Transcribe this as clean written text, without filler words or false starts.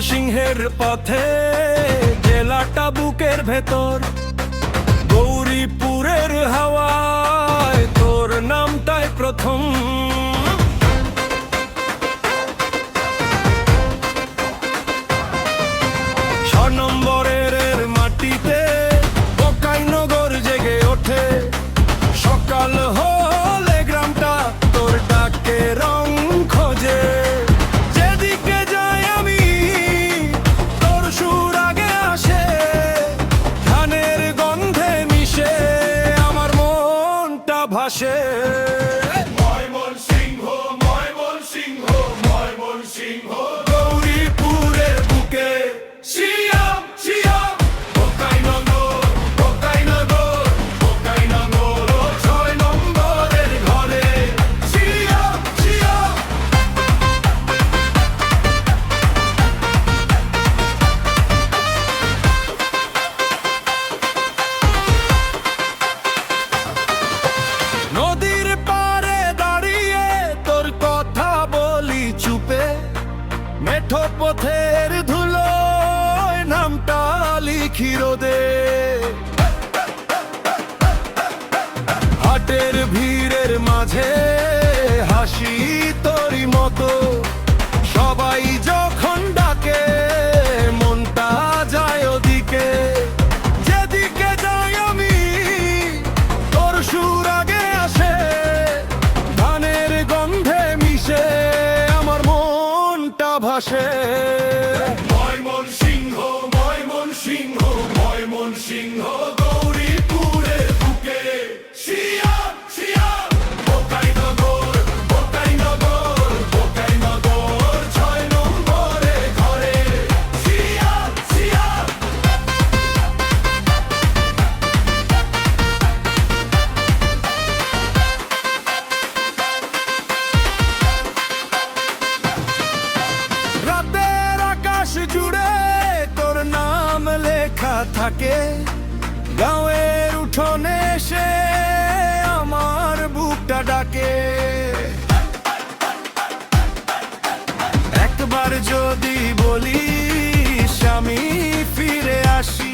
সিংহের পথে জেলাটা বুকের ভেতর, গৌরীপুরের হাওয়ায় তোর নামটাই প্রথম। নম্বরের মাটিতে বোকাইনগর জেগে ওঠে, সকাল হলে গ্রামটা তোর ডাকে রং খোঁজে। যেদিকে যাই আমি তোর সুর আগে আসে, ধানের গন্ধে মিশে আমার মনটা ভাসে। ময়মনসিংহ, ময়মনসিংহ, ময়মনসিংহ, গৌরীপুরের বুকে শিয়াম শিয়াম, বোকাইনগর, বোকাইনগর, বোকাইনগর ৬ নম্বরের ঘরে শিয়াম শিয়াম। নদীর পাড়ে দাঁড়িয়ে তোর কথা বলি চুপে, মেঠো পথের ধুলোয় নামটা লিখি রোদে। হাটের ভিড়ের মাঝে হাসি তোরই মতো, সবাই যখন ডাকে মনটা যায় ওদিকে। যেদিকে যাই আমি তোর সুর আগে আসে, ধানের গন্ধে মিশে আমার মনটা ভাসে। ময়মনসিংহ, ময়মনসিংহ, ময়মনসিংহ, গৌরীপুরের বুকে শিয়াম শিয়াম, বোকাইনগর, বোকাইনগর, বোকাইনগর ৬ নম্বরের ঘরে শিয়াম শিয়াম। রাতের আকাশ জুড়ে তোর নাম লেখা থাকে, গাঁয়ের উঠোনে সে আমার বুকটা ডাকে। একবার যদি বলিস আমি ফিরে আসি,